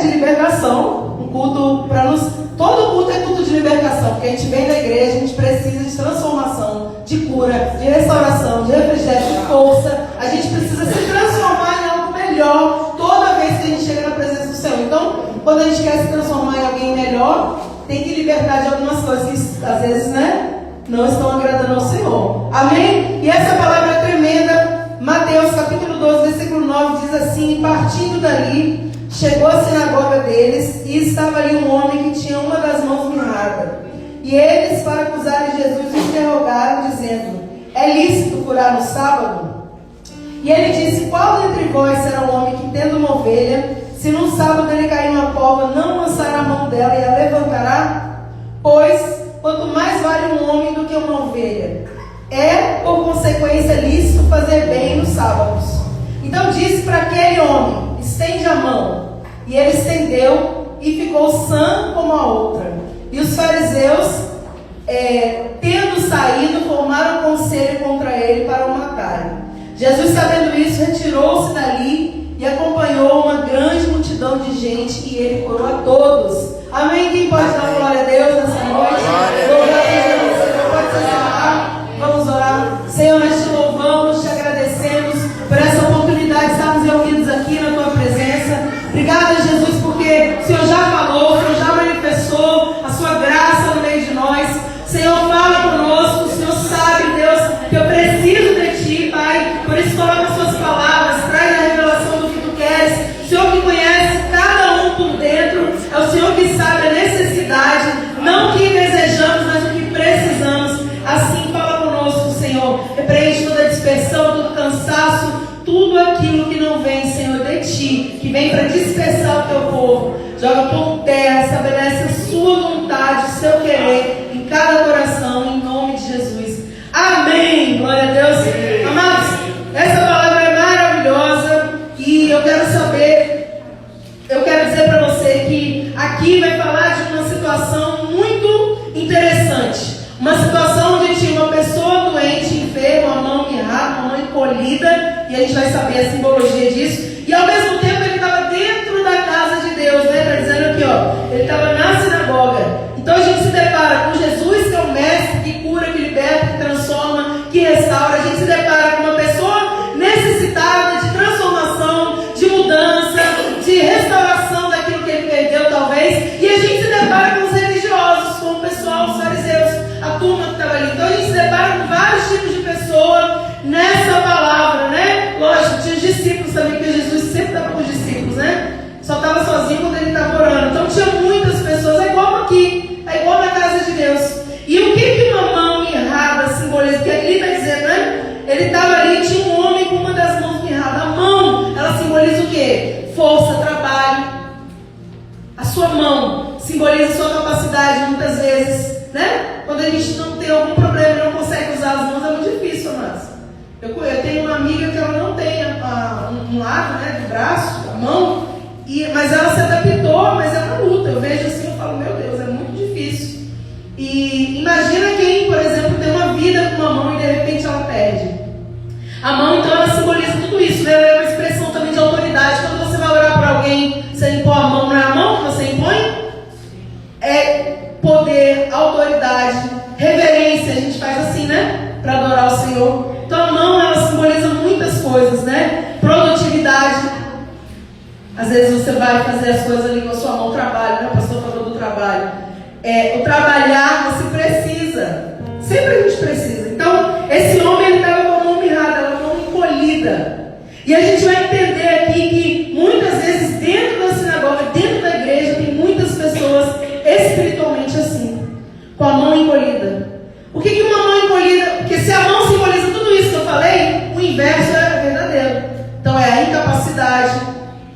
de libertação, um culto para nos... Todo culto é culto de libertação, porque a gente vem da igreja, a gente precisa de transformação, de cura, de restauração, de refrigério, de força. A gente precisa se transformar em algo melhor toda vez que a gente chega na presença do Senhor. Então, quando a gente quer se transformar em alguém melhor, tem que libertar de algumas coisas que às vezes, né, não estão agradando ao Senhor. Amém? E essa palavra é tremenda. Mateus capítulo 12, versículo 9 diz assim: e partindo dali, chegou à sinagoga deles, e estava ali um homem que tinha uma das mãos mirrada. E eles, para acusarem Jesus, o interrogaram, dizendo: é lícito curar no sábado? E ele disse: qual dentre vós será um homem que, tendo uma ovelha, se num sábado ele cair numa cova, não lançará a mão dela e a levantará? Pois, quanto mais vale um homem do que uma ovelha. É, por consequência, lícito fazer bem nos sábados. Então disse para aquele homem: estende a mão. E ele estendeu e ficou sã como a outra. E os fariseus, tendo saído, formaram conselho contra ele para o matarem. Jesus, sabendo isso, retirou-se dali e acompanhou uma grande multidão de gente, e ele curou a todos. Amém? Quem pode dar glória a Deus nessa noite? Glória a Deus. Você pode se sentar. Vamos orar. Senhor, nós te louvamos, te agradecemos por essa oportunidade de estarmos reunidos aqui na tua presença. Obrigada, Jesus, porque o Senhor já falou, o Senhor já manifestou a sua graça no meio de nós. Senhor, fala conosco. O Senhor sabe, Deus, que eu preciso de ti, Pai. Por isso, coloca as suas palavras, traz a revelação do que tu queres. O Senhor que conhece cada um por dentro, é o Senhor que sabe a necessidade, não o que desejamos, mas o que precisamos. Assim, fala conosco, Senhor. Repreende toda a dispersão, todo cansaço, tudo aquilo que não vem, Senhor, de ti, que vem para dispersar o teu povo. Joga por terra, estabelece a sua vontade, o seu querer em cada coração, em nome de Jesus. Amém. Glória a Deus. Amados, essa palavra é maravilhosa e eu quero dizer para você que aqui vai falar de uma situação muito interessante. Uma situação onde tinha uma pessoa doente, enferma, uma mão mirrada, uma mão encolhida, e a gente vai saber a simbologia disso. E ao mesmo tempo ele estava dentro da casa de Deus, né? Está dizendo aqui, ó, ele estava na sinagoga. Então a gente se depara com Jesus, que é o mestre, que cura, que liberta, que transforma, que restaura. A gente se depara com uma pessoa necessitada de transformação, de mudança, de restauração daquilo que ele perdeu, talvez. E a gente se depara com os religiosos, com o pessoal, os fariseus, a turma que estava ali. Então a gente se depara com vários tipos de pessoa nessa palavra, né? Lógico, tinha os discípulos também, porque Jesus sempre estava com os discípulos, né? Só estava sozinho quando ele estava orando. Então tinha muitas pessoas, é igual aqui, é igual na casa de Deus. E o que uma mão mirrada simboliza? Porque aqui está dizendo, né? Ele estava ali, tinha um homem com uma das mãos mirradas. A mão, ela simboliza o quê? Força, trabalho. A sua mão simboliza a sua capacidade, muitas vezes, né? Quando a gente não tem algum problema e não consegue usar as mãos, é muito difícil, amados. Eu tenho uma amiga que ela não tem um lado, né, do braço, a mão, mas ela se adaptou, mas é uma luta. Eu vejo assim, eu falo, meu Deus, é muito difícil. E imagina quem, por exemplo, tem uma vida com uma mão e de repente ela perde. A mão, então, ela simboliza tudo isso, né? É uma expressão também de autoridade. Quando você vai orar para alguém, você impõe a mão, não é a mão que você impõe? É poder, autoridade, reverência. A gente faz assim, né? Para adorar o Senhor. Então a mão, ela simboliza muitas coisas, né? Produtividade. Às vezes você vai fazer as coisas ali com a sua mão, trabalho, né? O pastor falou do trabalho. O trabalhar, você precisa. Sempre a gente precisa. Então, esse homem, ele estava com a mão mirrada, a mão encolhida. E a gente vai entender aqui que muitas vezes dentro da sinagoga, dentro da igreja, tem muitas pessoas espiritualmente assim, com a mão encolhida. Por que uma mão encolhida? Porque se a mão simboliza tudo isso que eu falei, o inverso é verdadeiro. Então é a incapacidade,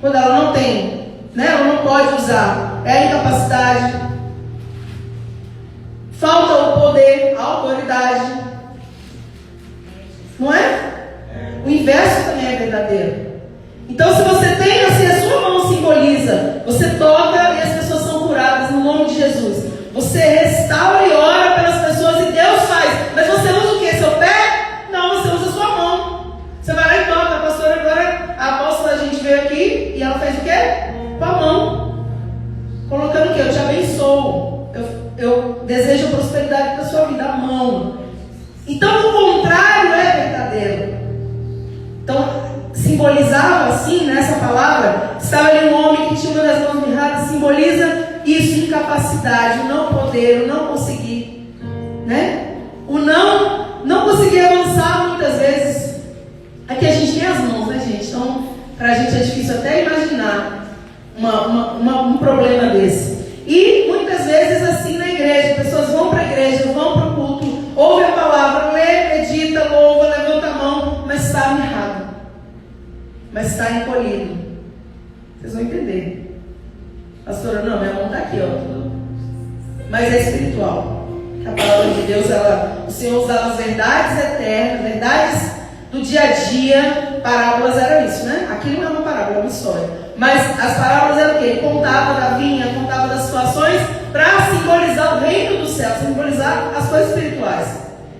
quando ela não tem, né? Ela não pode usar. É a incapacidade. Falta o poder, a autoridade. Não é? O inverso também é verdadeiro. Então, se você tem assim, a sua mão simboliza, você toca e as pessoas são curadas no nome de Jesus. Você restaura e ora pelas pessoas e Deus faz. Mas você usa o quê? Seu pé? Não, você usa a sua mão. Você vai lá e toca. A pastora agora, a apóstola, a gente veio aqui e ela fez o quê? Com a mão. autoridade para a sua vida, a mão. Então o contrário é verdadeiro. Então simbolizava assim, nessa palavra, estava ali um homem que tinha uma das mãos mirradas, simboliza isso, incapacidade, o não poder, o não conseguir, né? O não conseguir avançar muitas vezes. Aqui a gente tem as mãos, né, gente? Então, para a gente é difícil até imaginar um problema desse. E muitas vezes assim na igreja, pessoas vão para a igreja, vão para o culto, ouvem a palavra, lê, medita, louva, levanta a mão, mas está mirrado, mas está encolhido. Vocês vão entender. Pastora, não, minha mão está aqui, ó. Mas é espiritual. A palavra de Deus, o Senhor usava as verdades eternas, verdades do dia a dia. Parábolas era isso, né? Aqui não é uma parábola, é uma história. Mas as parábolas eram o quê? Ele contava da vinha, contava das situações para simbolizar o reino do céu, simbolizar as coisas espirituais.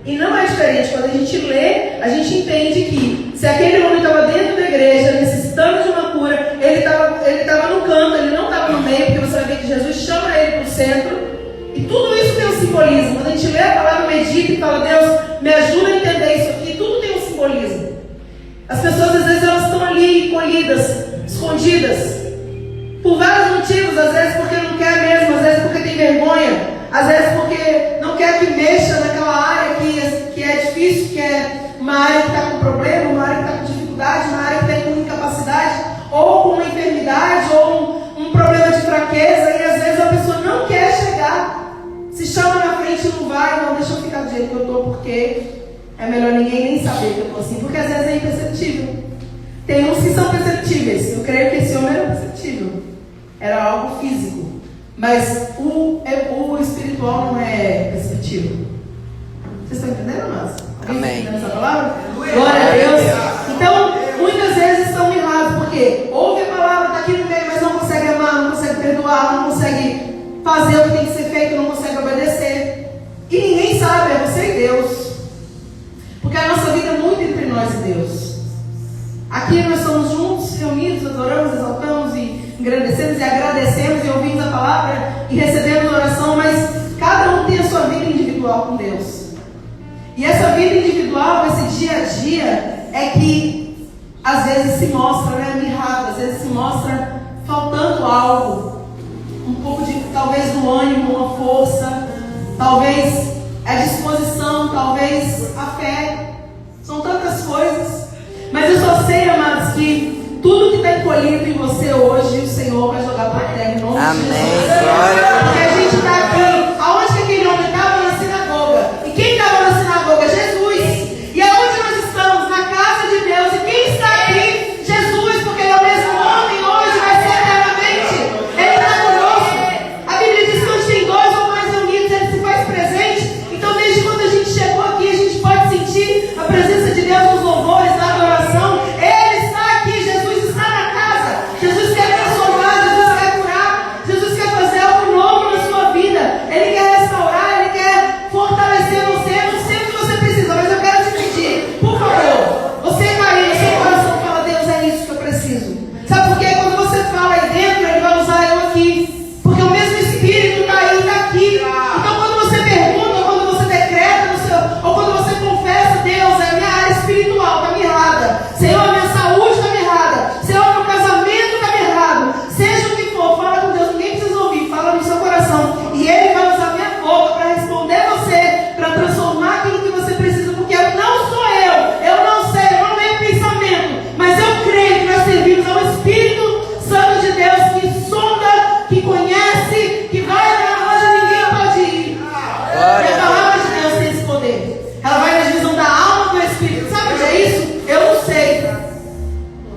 E não é diferente. Quando a gente lê, a gente entende que se aquele homem estava dentro da igreja, necessitando de uma cura, ele estava no canto, ele não estava no meio, porque você vai ver que Jesus chama ele para o centro. E tudo isso tem um simbolismo. Quando a gente lê a palavra, medita e fala, Deus, me ajuda a entender isso aqui, tudo tem um simbolismo. As pessoas às vezes elas estão ali encolhidas, escondidas, por vários motivos, às vezes porque não quer mesmo, às vezes porque tem vergonha, às vezes porque não quer que mexa naquela área que é difícil, que é uma área que está com problema, uma área que está com dificuldade, uma área que está com incapacidade, ou com uma enfermidade, ou um problema de fraqueza, e às vezes a pessoa não quer chegar, se chama na frente e não vai, não, deixa eu ficar do jeito que eu estou, porque é melhor ninguém nem saber que eu estou assim, porque às vezes é imperceptível. Tem uns que são perceptíveis. Eu creio que esse homem era perceptível, era algo físico, mas o espiritual não é perceptível. Vocês estão entendendo, mas? Amém. Entendendo essa palavra? Glória a Deus. Então, muitas vezes estão errados, porque ouve a palavra, está aqui no meio, mas não consegue amar, não consegue perdoar, não consegue fazer o que tem que ser feito, não consegue obedecer. E ninguém sabe, é você e Deus. Porque a nossa vida é muito entre nós e Deus. Aqui nós estamos juntos, reunidos, adoramos, exaltamos e engrandecemos e agradecemos e ouvimos a palavra e recebemos oração, mas cada um tem a sua vida individual com Deus. E essa vida individual, esse dia a dia, é que às vezes se mostra, né, mirrado, às vezes se mostra faltando algo, um pouco de, talvez, do ânimo, uma força, talvez a disposição, talvez a fé. São tantas coisas. Mas eu só sei, amados, que tudo que está encolhido em você hoje, o Senhor vai jogar para a terra em nome de Jesus. Porque a gente está aqui. Aonde que aquele homem estava? Na sinagoga. E quem estava na sinagoga? Jesus. E aonde nós estamos? Na casa de Deus. E quem está aqui? Jesus, porque ele é o mesmo homem hoje, vai ser eternamente. Ele está conosco. A Bíblia diz que onde tem dois ou mais reunidos, ele se faz presente. Então, desde quando a gente chegou aqui, a gente pode sentir a presença de Deus nos louvores, na adoração. Ele está aqui, Jesus está na casa. Jesus quer transformar, Jesus quer curar, Jesus quer fazer algo novo na sua vida. Ele quer restaurar, ele quer fortalecer você. Eu não sei o que você precisa, mas eu quero te pedir, por favor, você cair no seu coração e fala, Deus, é isso que eu preciso. Sabe por quê? Quando você fala aí dentro, ele vai usar eu aqui, porque o mesmo Espírito está aí, está aqui. Então quando você pergunta, ou quando você decreta no seu, ou quando você confessa, Deus, é a minha área espiritual, está mirrada. Senhor, a minha saúde está mirrada. Senhor, meu casamento está mirrado. Seja o que for, fala com Deus, ninguém precisa ouvir, fala no seu coração. E Ele vai usar a minha boca para responder você, para transformar aquilo que você precisa, porque não sou eu não sei, eu não tenho pensamento, mas eu creio que nós servimos ao Espírito Santo de Deus, que sonda, que conhece, que vai lá onde ninguém pode ir. E a palavra de Deus tem esse poder. Ela vai na divisão da alma do Espírito. Sabe o que é isso? Eu não sei.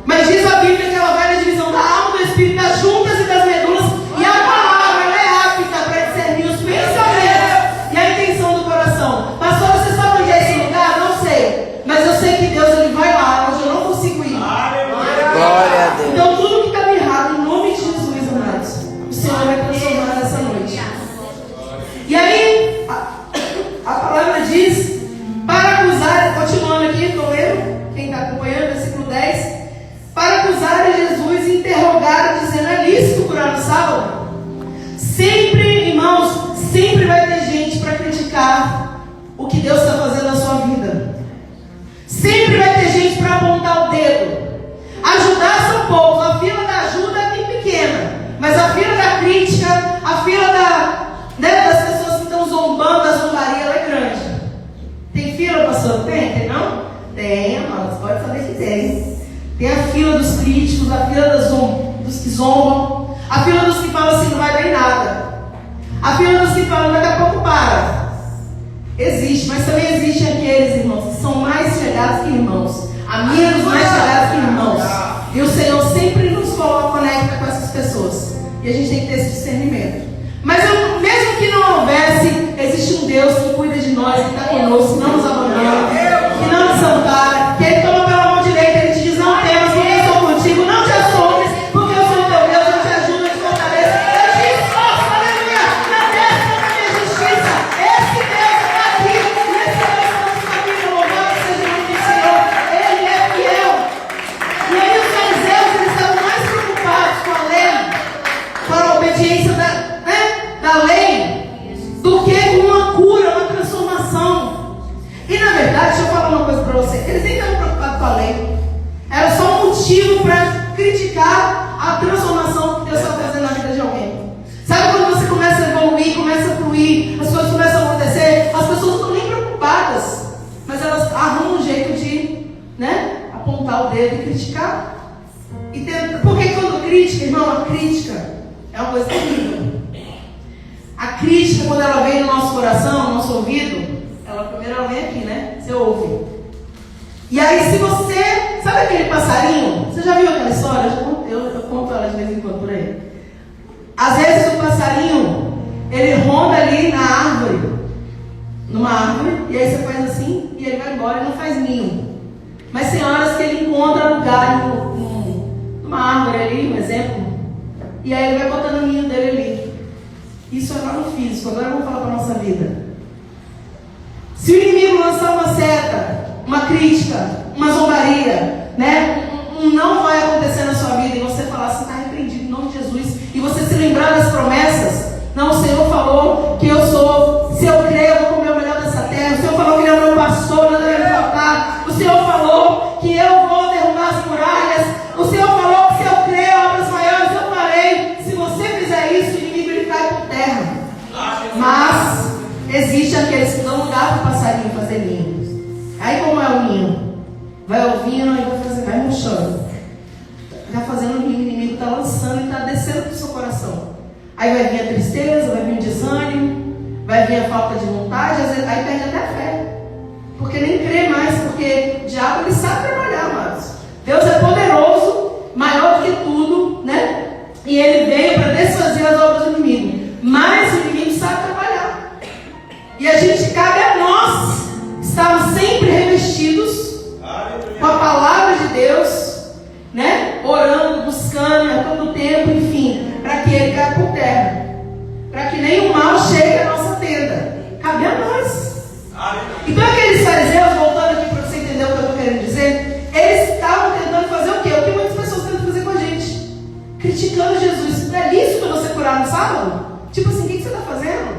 Mas diz a Bíblia que ela vai na divisão da alma do Espírito, das juntas e das medulas. E a palavra, ela é apta para discernir os pensamentos e a intenção do coração. Pastor, você sabe onde é esse lugar? Não sei. Mas eu sei que Deus, ele vai lá onde eu não consigo ir. Glória a Deus. Então tudo que está mirrado, em nome de Jesus, amados, o Senhor vai Deus está fazendo na sua vida. Sempre vai ter gente para apontar o dedo. Ajudar são poucos. A fila da ajuda é bem pequena, mas a fila da crítica, a fila das pessoas que estão zombando, da zombaria, ela é grande. Tem fila, pastor? Tem não? Tem, amados, pode saber que tem. Tem a fila dos críticos, a fila dos que zombam, a fila dos que falam assim, não vai dar em nada, a fila dos que falam, daqui a pouco para. Existe, mas também existem aqueles irmãos que são mais chegados que irmãos, amigos mais chegados que irmãos. E o Senhor sempre nos conecta com essas pessoas. E a gente tem que ter esse discernimento. Mas mesmo que não houvesse, existe um Deus que cuida de nós, que está conosco, que não nos abandona, que não nos ampara, que Ele toma pela mão direita, Ele te diz, não temas, porque eu sou contigo, não te assombres, porque eu sou teu Deus, eu te ajudo, eu te fortaleço, eu te esforço, aleluia, na destra da minha justiça. Esse Deus está aqui, nesse coração de família, louvado seja o nome do Senhor, Ele é fiel. E aí os fariseus, eles estavam mais preocupados com a lei, com a obediência da lei, do que com uma cura, uma transformação. E na verdade, deixa eu falar uma coisa para você, eles nem estavam preocupados com a lei, era só um motivo para criticar a transformação que Deus está fazendo na vida de alguém. Sabe quando você começa a evoluir, começa a fluir, as coisas começam a acontecer, as pessoas não estão nem preocupadas, mas elas arrumam um jeito de apontar o dedo e criticar. Porque quando crítica, irmão, a crítica é uma coisa terrível. A crítica, quando ela vem no nosso coração, no nosso ouvido, primeiro ela vem aqui, né? Você ouve. E aí, se você... Sabe aquele passarinho? Você já viu aquela história? Eu conto ela de vez em quando por aí. Às vezes o passarinho, ele ronda ali na árvore, numa árvore, e aí você faz assim, e ele vai embora e não faz ninho. Mas tem horas que ele encontra lugar numa árvore ali, um exemplo, e aí ele vai botando o ninho dele ali. Isso é lá no físico. Agora vamos falar para a nossa vida. Se o inimigo lançar uma seta, uma crítica, uma zombaria, um não vai acontecer na sua vida, e você falar assim, está arrependido em nome de Jesus, e você se lembrar das promessas, não, o Senhor falou que eu sou, se eu crer, eu vou comer o melhor dessa terra, o Senhor falou que Ele é o meu pastor, nada vai me faltar, o Senhor falou que eu vou derrubar as muralhas, o Senhor falou que se eu crer, obras maiores eu farei. Se você fizer isso, o inimigo ele cai por terra. Mas existem aqueles que dão lugar para o passarinho fazer ninho. Aí como é o ninho? Vai ouvindo e vai murchando. Está fazendo ninho, o inimigo está lançando e está descendo para o seu coração. Aí vai vir a tristeza, vai vir o desânimo, vai vir a falta de vontade, às vezes, aí perde até a fé. Porque nem crê mais, porque o diabo ele sabe trabalhar, amados. Deus é poderoso, maior do que tudo, E Ele veio para desfazer as obras do inimigo. Mas o inimigo sabe trabalhar. E a gente, cabe a nós estarmos sempre revestidos com a palavra de Deus, orando, buscando, marcando tempo, enfim, para que ele caia por terra, para que nenhum mal chegue à nossa tenda. Cabe a nós. Então aqueles fariseus, voltando aqui para você entender o que eu estou querendo dizer, eles estavam tentando fazer o quê? O que muitas pessoas tentam fazer com a gente, criticando Jesus. Não é lícito para você curar no sábado? Tipo assim, o que você está fazendo?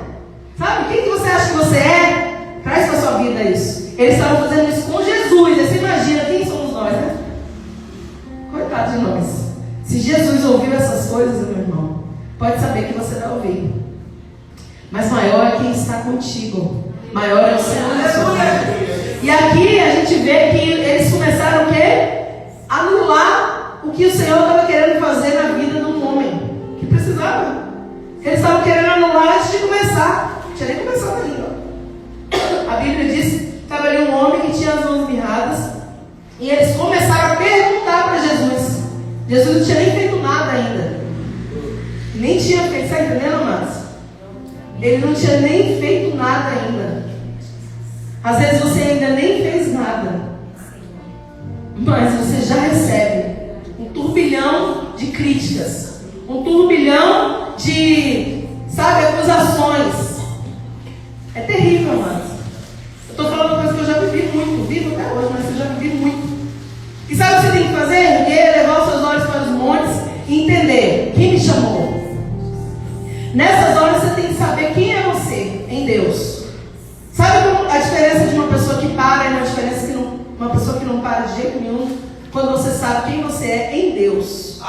Sabe? Quem que você acha que você é? Traz para a sua vida isso. Eles estavam fazendo isso com Jesus. Aí você imagina quem somos nós, Coitado de nós. Se Jesus ouviu essas coisas, meu irmão, pode saber que você vai ouvir. Mas maior é quem está contigo. Maior é o Senhor na sua vida. E aqui a gente vê que eles começaram o quê? Anular o que o Senhor estava querendo fazer na vida de um homem que precisava. Eles estavam querendo anular antes de começar. Não tinha nem começado ainda. A Bíblia diz que estava ali um homem que tinha as mãos mirradas. E eles começaram a perguntar para Jesus. Jesus não tinha nem feito nada ainda. Nem tinha feito, está entendendo, amados? Ele não tinha nem feito nada ainda. Às vezes você ainda nem fez nada, mas você já recebe um turbilhão de críticas, um turbilhão de, acusações. É terrível, amados. Eu estou falando uma coisa que eu já vivi muito, vivo até hoje, mas eu já vivi muito. E sabe o que você tem que fazer? Erguer, levar os seus olhos para os montes e entender quem me chamou. Nessas horas você tem que saber quem é você em Deus. Sabe a diferença que para é uma diferença que não, uma pessoa que não para de jeito nenhum, quando você sabe quem você é em Deus.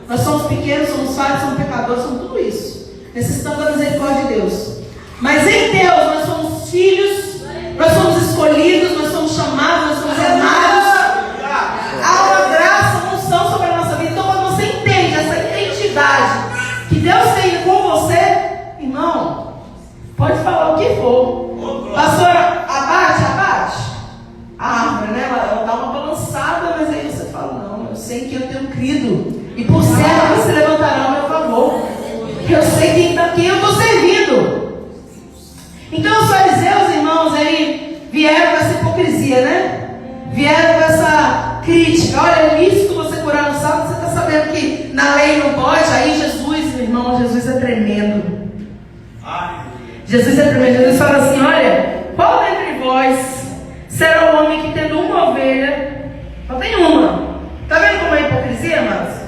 Nós somos pequenos, somos falhos, somos pecadores, somos tudo isso. Necessitamos da misericórdia de Deus. Mas em Deus nós somos filhos, nós somos escolhidos, nós somos chamados, nós somos amados. Há uma graça, uma unção sobre a nossa vida. Então quando você entende essa identidade que Deus tem com você, irmão, pode falar o que for. Pastora, abate a árvore, né? Ela dá uma balançada, mas aí você fala, não, eu sei que eu tenho crido, e por certo você levantará ao meu favor, eu sei quem eu estou servindo. Então os fariseus, irmãos, aí vieram com essa hipocrisia, né? Vieram com essa crítica. Olha, é lícito você curar no sábado, você está sabendo que na lei não pode. Aí Jesus, irmão, Jesus é tremendo. Jesus é tremendo. Jesus fala assim, olha, qual dentre vós será o homem que tendo uma ovelha, só tem uma. Está vendo como é hipocrisia, amados?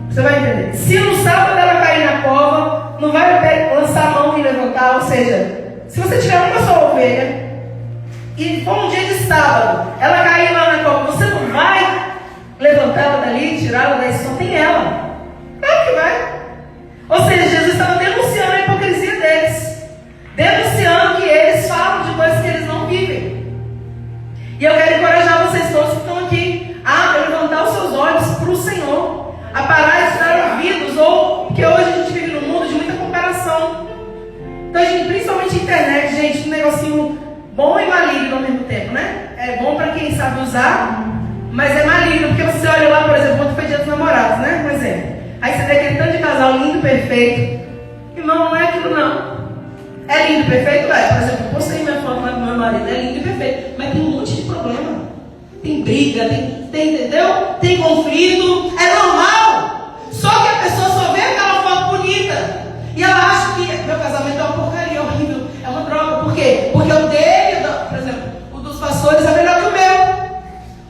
Você vai entender. Se no sábado ela cair na cova, não vai lançar a mão e levantar. Ou seja, se você tiver uma só ovelha e for um dia de sábado, ela cair lá na cova, você não vai levantar ela dali, tirá-la daí, só tem ela. Claro que vai. Ou seja, Jesus estava denunciando a hipocrisia deles, denunciando que eles falam de coisas que eles não vivem. E eu quero encorajar vocês todos que estão aqui a levantar os seus olhos para o Senhor, a parar de dar ouvidos, ou porque hoje a gente vive num mundo de muita comparação. Então, principalmente a internet, gente, um negocinho bom e maligno ao mesmo tempo, né? É bom para quem sabe usar, mas é maligno, porque você olha lá, por exemplo, quando foi Dia dos Namorados, né? Por exemplo. Aí você vê aquele tanto de casal lindo, perfeito. Irmão, não é aquilo não. É lindo, perfeito? É. Por exemplo, eu postei minha foto lá com meu marido, é lindo e perfeito. Mas tem um monte de problema. Tem briga, tem entendeu? Tem conflito. É normal. Só que a pessoa só vê aquela foto bonita. E ela acha que meu casamento é uma porcaria, horrível, é uma droga. Por quê? Porque o dele, por exemplo, o dos pastores é melhor que o meu.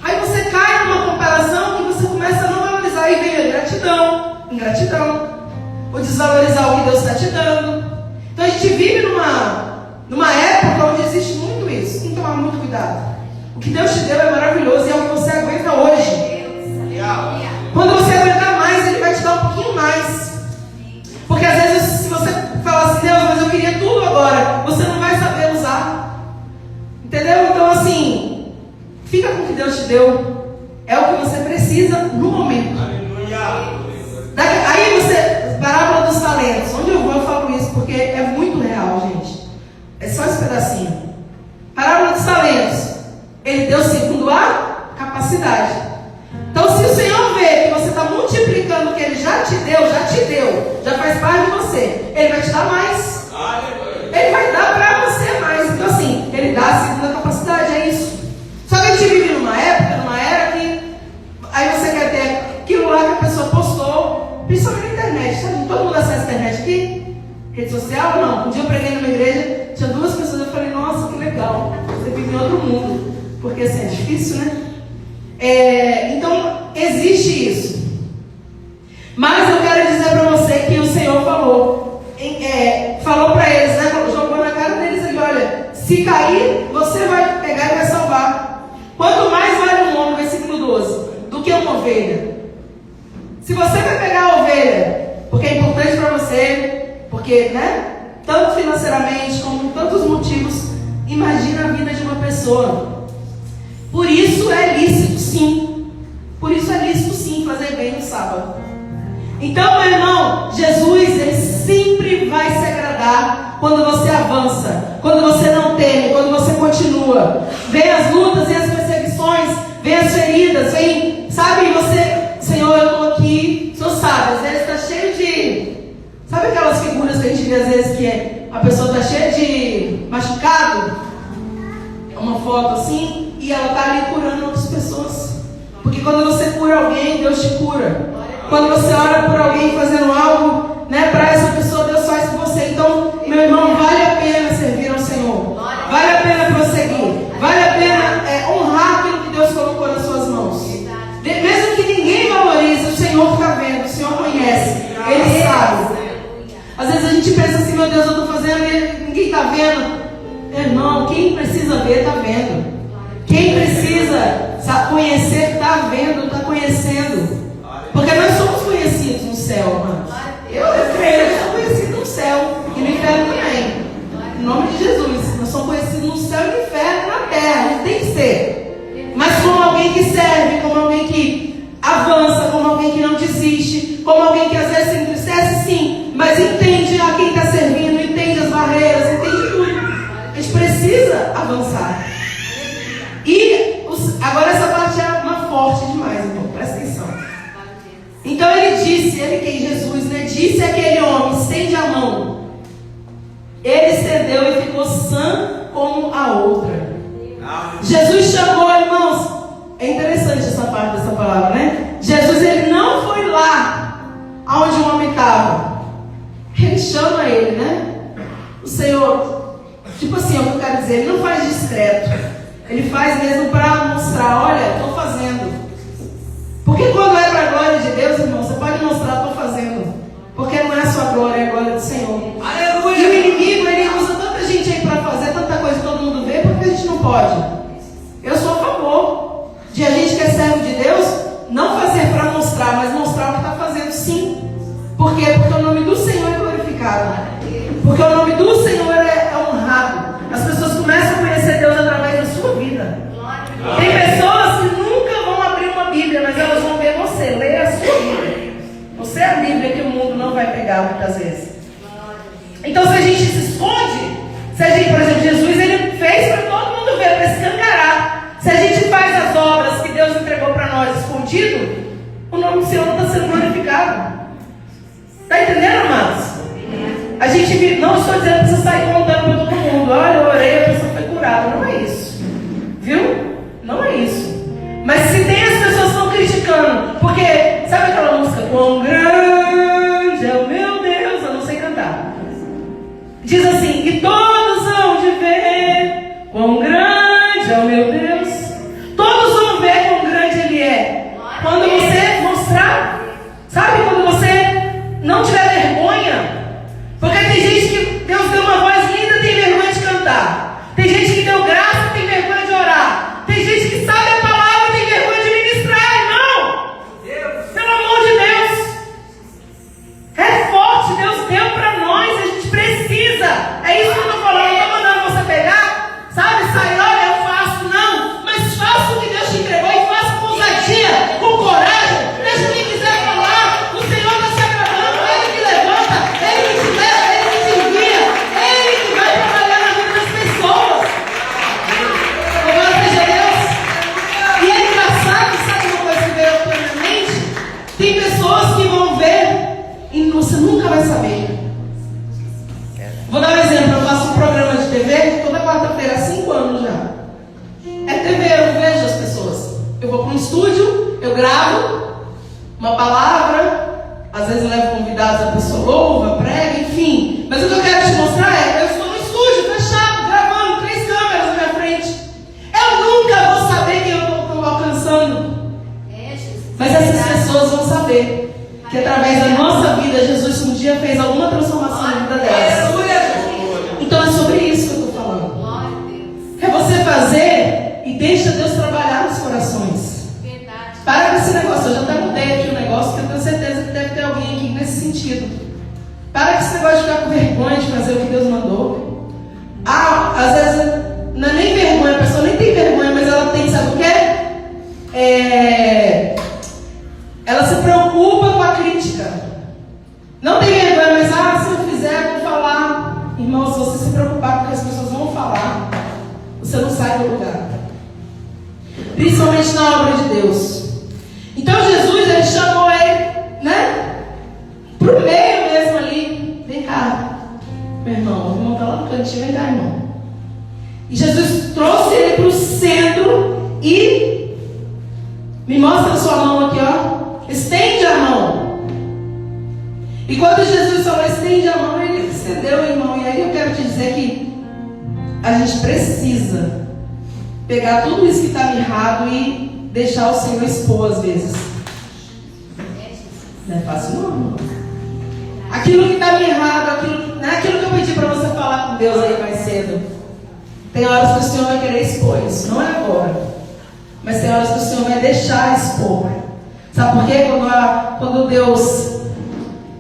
Aí você cai numa comparação que você começa a não valorizar. E vem a ingratidão, o desvalorizar o que Deus está te dando. Então a gente vive numa época onde existe muito isso. Tem que tomar muito cuidado. O que Deus te deu é maravilhoso e é o que você aguenta hoje. Quando você aguentar mais, Ele vai te dar um pouquinho mais. Porque às vezes, se você falar assim, Deus, mas eu queria tudo agora, você não vai saber usar. Entendeu? Então assim, fica com o que Deus te deu. É o que você precisa no momento. Aí você, parábola dos talentos. Onde eu vou, eu falo isso, porque é muito real, gente. É só esse pedacinho. Parábola dos talentos. Ele deu segundo a capacidade. Então, se o Senhor vê que você está multiplicando o que Ele já te deu, já faz parte de você, Ele vai te dar mais. Ele vai dar para você mais. Então, assim, Ele dá segundo a capacidade, é isso. Só que a gente vive numa época, numa era que aí você quer ter aquilo lá que a pessoa postou, principalmente na internet, sabe? Todo mundo acessa a internet aqui? Rede social ou não? Um dia eu preguei numa igreja, tinha 2 pessoas, eu falei, nossa, que legal, você vive em outro mundo. Porque assim, é difícil, né? Então, existe isso. Mas eu quero dizer para você que o Senhor falou para eles, né? Jogou na cara deles ali, olha, se cair, você vai pegar e vai salvar. Quanto mais vale um homem, versículo 12, do que uma ovelha. Se você vai pegar a ovelha, porque é importante para você, porque, né? Tanto financeiramente, como tantos motivos, imagina a vida de uma pessoa. Por isso é lícito sim. Por isso é lícito sim fazer bem no sábado. Então, meu irmão, Jesus, Ele sempre vai se agradar quando você avança, quando você não teme, quando você continua. Vem as lutas, vem as perseguições, vem as feridas, vem, sabe, você, Senhor, eu estou aqui, o Senhor sabe, às vezes está cheio de, sabe aquelas figuras que a gente vê às vezes que a pessoa está cheia de machucado? É uma foto assim. E ela está ali curando outras pessoas. Porque quando você cura alguém, Deus te cura. Quando você ora por alguém fazendo algo, né, para essa pessoa, Deus faz por você. Então, meu irmão, vale a pena servir ao Senhor. Vale a pena prosseguir. Vale a pena honrar aquilo que Deus colocou nas suas mãos. Mesmo que ninguém valorize, o Senhor está vendo, o Senhor conhece, Ele sabe. Às vezes a gente pensa assim, meu Deus, eu estou fazendo e ninguém está vendo. Meu irmão, quem precisa ver, está vendo. Quem precisa conhecer, está vendo, está conhecendo. Porque nós somos conhecidos no céu, irmãos. Eu creio, eu sou conhecido no céu e no inferno também. Em nome de Jesus. Nós somos conhecidos no céu e no inferno e na terra. A gente tem que ser. Mas como alguém que serve, como alguém que avança, como alguém que não desiste, como alguém que às vezes se entristece, sim, mas entende a quem está servindo, entende as barreiras, entende tudo. A gente precisa avançar. E agora essa parte é uma forte demais, irmão, presta atenção. Então ele disse, ele que Jesus, né? Disse àquele homem, estende a mão. Ele estendeu e ficou sã como a outra. Jesus chamou, irmãos. É interessante essa parte dessa palavra, né? Jesus, ele não foi lá aonde o homem estava. Ele chama ele, né? O Senhor, tipo assim, é o que eu quero dizer, ele não faz discreto. Ele faz mesmo para mostrar, olha, estou fazendo. Porque quando é para a glória de Deus, irmão, você pode mostrar, estou fazendo. Porque não é a sua glória, é a glória do Senhor. Aleluia! E o inimigo, ele usa tanta gente aí para fazer tanta coisa que todo mundo vê, porque a gente não pode. Eu sou a favor de a gente que é servo de Deus, não fazer para mostrar, mas mostrar o que está fazendo, sim. Por quê? Porque o nome do Senhor é glorificado. Porque o nome do Senhor é honrado. As pessoas começam a conhecer Deus através da sua vida. Tem pessoas que nunca vão abrir uma Bíblia, mas elas vão ver você, ler a sua Bíblia. Você é a Bíblia que o mundo não vai pegar muitas vezes. Então, se a gente se esconde, se a gente, por exemplo, Jesus, ele fez para todo mundo ver, para escancarar. Se a gente faz as obras que Deus entregou para nós escondido, o nome do Senhor não está sendo glorificado. Está entendendo, amados? A gente não estou dizendo que você sair contando para todo mundo. Olha, eu orei, a pessoa foi curada. Não é isso. Viu? Não é isso. Mas se tem as pessoas que estão criticando, porque, sabe aquela música? Quão grande é o meu Deus, eu não sei cantar. Diz assim, e todos vão de ver quão grande é o meu Deus. Todos vão ver quão grande Ele é. Quando você mostrar, sabe, quando você não tiver vergonha. Porque tem gente que Deus deu uma voz linda e tem vergonha de cantar. Tem gente que deu graça e tem vergonha de orar. Tem gente que sabe a palavra e tem vergonha de ministrar, irmão. Pelo amor de Deus. É forte, Deus deu para nós, a gente precisa. É isso que eu estou falando, eu estou mandando você pegar, sabe, sair, olha, eu faço, não. Mas faça o que Deus te entregou e faça com ousadia, com coragem. Deixa quem quiser falar, o Senhor está se agradando, Ele que levanta, Ele que te leva, Ele que te envia, Ele que vai trabalhar na vida das pessoas. Louvado seja Deus. E é engraçado, sabe uma coisa que veio à minha mente? Tem pessoas que vão ver e você nunca vai saber. Vou dar um exemplo, eu faço um programa de TV toda quarta-feira, há 5 anos já. É TV, eu não vejo as pessoas. Eu vou para um estúdio, eu gravo uma palavra, às vezes eu levo convidados, a pessoa louva, prega, enfim. Mas o que eu quero te mostrar é, eu estou no estúdio, fechado, gravando, 3 câmeras na minha frente. Eu nunca vou saber quem eu estou alcançando. Mas essas pessoas vão saber que através da nossa vida, Jesus um dia fez alguma transformação na vida delas. Então é sobre isso que eu estou falando. É você fazer e deixa Deus trabalhar nos corações. Para com esse negócio. Eu já até mudei aqui o negócio, porque eu tenho certeza que deve ter alguém aqui nesse sentido. Para com esse negócio de ficar com vergonha de fazer o que Deus mandou. Às vezes não é nem vergonha, a pessoa nem tem vergonha, mas ela tem, sabe o quê? Ela se preocupa com a crítica. Não tem vergonha, mas se eu fizer, eu vou falar. Irmão, se você se preocupar com o que as pessoas vão falar, você não sai do lugar. Principalmente na obra de Deus. Então Jesus, ele chamou ele, né? Pro meio mesmo ali. Vem cá, meu irmão. O irmão está lá no cantinho, vem cá, irmão. E Jesus trouxe ele para o centro e me mostra a sua mão aqui, ó. Estende a mão. E quando Jesus falou estende a mão, ele estendeu, irmão. E aí eu quero te dizer que a gente precisa pegar tudo isso que está mirrado e deixar o Senhor expor às vezes. Não é fácil não, irmão. Aquilo que está mirrado, aquilo que eu pedi para você falar com Deus aí mais cedo. Tem horas que o Senhor vai querer expor isso, não é agora. Mas tem horas que o Senhor vai deixar expor. Sabe por quê? Quando Deus...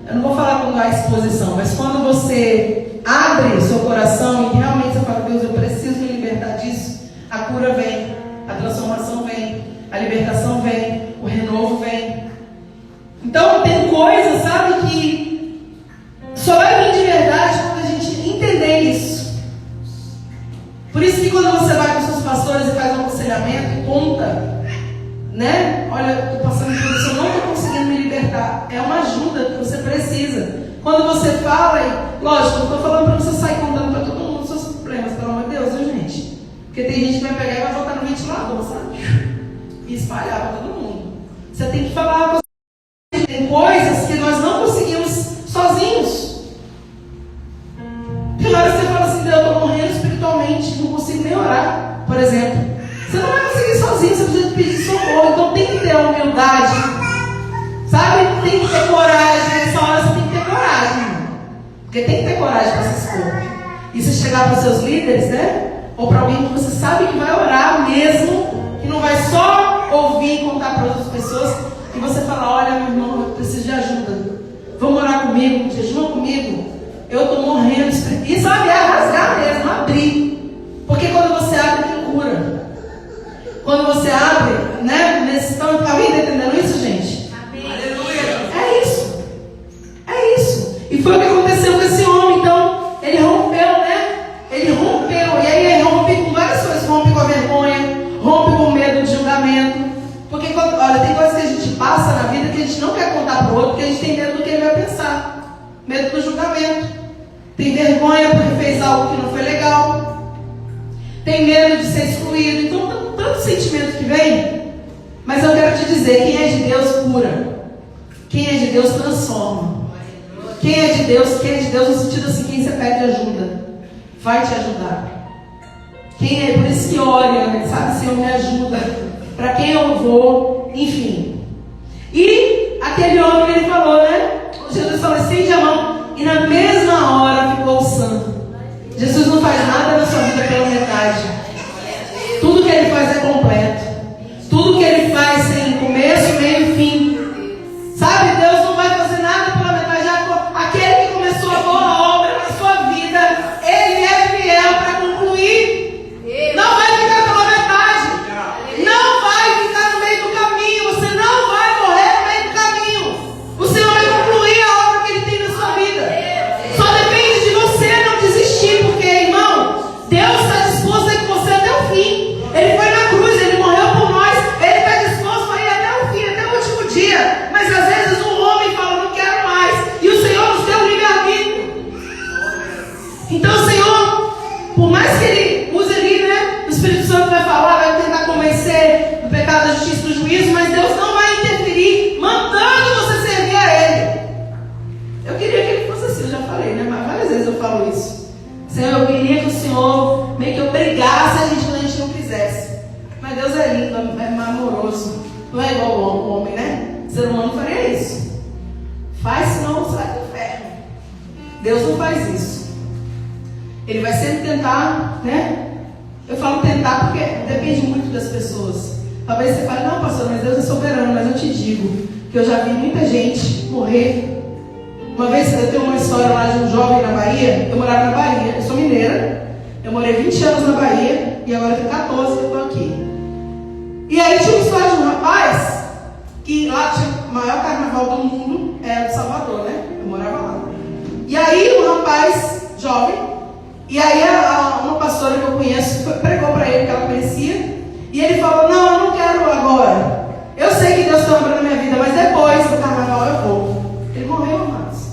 Eu não vou falar quando há exposição, mas quando você abre o seu coração e realmente você fala, Deus, eu preciso me libertar disso, a cura vem, a transformação vem, a libertação vem, o renovo vem. Então tem coisas, sabe, que só vai vir de verdade quando a gente entender isso. Por isso que quando você vai com seus pastores e faz um aconselhamento e conta, né? Olha, estou passando por isso, eu não estou conseguindo me libertar. É uma ajuda que você precisa. Quando você fala, e, lógico, não estou falando para você sair contando para todo mundo os seus problemas, pelo amor de Deus, viu, gente? Porque tem gente que vai pegar e vai botar no ventilador, sabe? E espalhar para todo mundo. Você tem que falar. Tem coisas que nós não conseguimos sozinhos. Tem horas que você fala assim, Deus, eu estou morrendo espiritualmente, não consigo nem orar, por exemplo. Você não vai conseguir sozinho, você precisa pedir socorro. Então tem que ter a humildade, sabe? Tem que ter coragem. Nessa hora você tem que ter coragem, irmão. Porque tem que ter coragem para se expor. E se chegar para os seus líderes, né? Ou para alguém que você sabe que vai orar mesmo, que não vai só ouvir e contar para outras pessoas, e você fala, olha, meu irmão, eu preciso de ajuda. Vamos orar comigo, jejuma comigo. Eu estou morrendo. E sabe, é rasgar mesmo, abrir. Porque quando você abre, tem cura. Quando você abre, né? Alguém está entendendo isso, gente? Amém. Aleluia. É isso. É isso. E foi o que aconteceu com esse homem. Então, ele rompeu, né? Ele rompeu. E aí ele rompe com várias coisas. Rompe com a vergonha. Rompe com o medo de julgamento. Porque, olha, tem coisas que a gente passa na vida que a gente não quer contar para o outro, porque a gente tem medo do que ele vai pensar. Medo do julgamento. Tem vergonha porque fez algo que não foi legal. Tem medo de ser excluído. Então, tanto sentimento que vem. Mas eu quero te dizer, quem é de Deus cura. Quem é de Deus transforma. Quem é de Deus no sentido assim, quem você pede ajuda, vai te ajudar. Quem é, por isso que ora, sabe, Senhor, me ajuda. Para quem eu vou, enfim. E aquele homem, ele falou, né? Jesus falou, estende a mão. E na mesma hora ficou santo. Jesus não faz nada na sua vida pela metade. Tudo que ele faz é completo. Tudo que ele faz tem começo, meio e fim. Sabe, Deus não vai fazer nada pela metade. Aquele que começou a boa obra na sua vida, ele é fiel para concluir. Não vai ficar pela metade. Não vai ficar no meio do caminho. Você não vai morrer no meio do caminho. O Senhor vai concluir a obra que ele tem na sua vida. Só depende de você não desistir, porque, irmão, Deus está disposto a ir com você até o fim. Ele foi na cruz, ele morreu por nós. Ele está disposto a ir até o fim, até o último dia. Mas às vezes um homem fala, não quero mais. E o Senhor nos deu livre-arbítrio. Então, Senhor, por mais que ele use ali, né? O Espírito Santo vai falar, vai tentar convencer do pecado, da justiça e do juízo, mas Deus não vai interferir, mandando você servir a Ele. Eu queria que ele fosse assim, eu já falei, né? Mas várias vezes eu falo isso. Senhor, eu queria que o Senhor meio que obrigasse a gente quando a gente não quisesse. Mas Deus é lindo, é amoroso. Não é igual o homem, né? O ser humano faria isso. Faz, senão você vai para o inferno. Deus não faz isso. Ele vai sempre tentar, né? Eu falo tentar porque depende muito das pessoas. Talvez você fale, não, pastor, mas Deus é soberano. Mas eu te digo que eu já vi muita gente morrer. Uma vez eu tenho uma história lá de um jovem na Bahia. Eu morava na Bahia, eu sou mineira. Eu morei 20 anos na Bahia e agora tem 14 que eu estou aqui. E aí tinha uma história de um rapaz que lá tinha o maior carnaval do mundo, era de Salvador, né? Eu morava lá. E aí um rapaz jovem, e aí uma pastora que eu conheço pregou para ele, que ela conhecia, e ele falou, não, eu não quero agora. Eu sei que Deus tem uma obra na minha vida, mas depois do carnaval eu vou. Ele morreu, amados.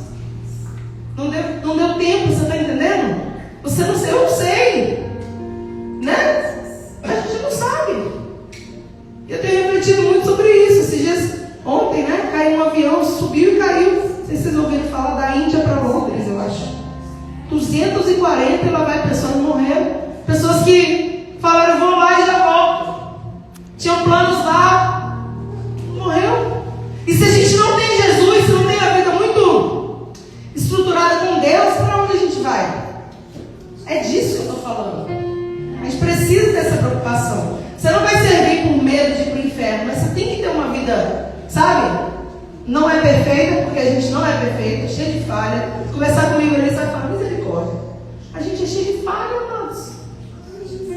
Não deu tempo, você está entendendo? Você não sei, eu não sei. Né? A gente não sabe. Eu tenho refletido muito sobre isso. Esses dias, ontem, né? Caiu um avião, subiu e caiu. Não sei se vocês ouviram falar da Índia para Londres, eu acho. 240 e lá vai pessoas que morreram. Pessoas que falaram, vou lá e já volto. Tinham planos lá. Morreu. E se a gente não tem Jesus, se não tem a vida muito estruturada com Deus, para onde a gente vai? É disso que eu estou falando. A gente precisa dessa preocupação. Você não vai servir por medo de ir para o inferno, mas você tem que ter uma vida, sabe? Não é perfeita, porque a gente não é perfeita, cheio de falha. Conversar comigo, ele vai falar, misericórdia. A gente é cheio de falha, amados.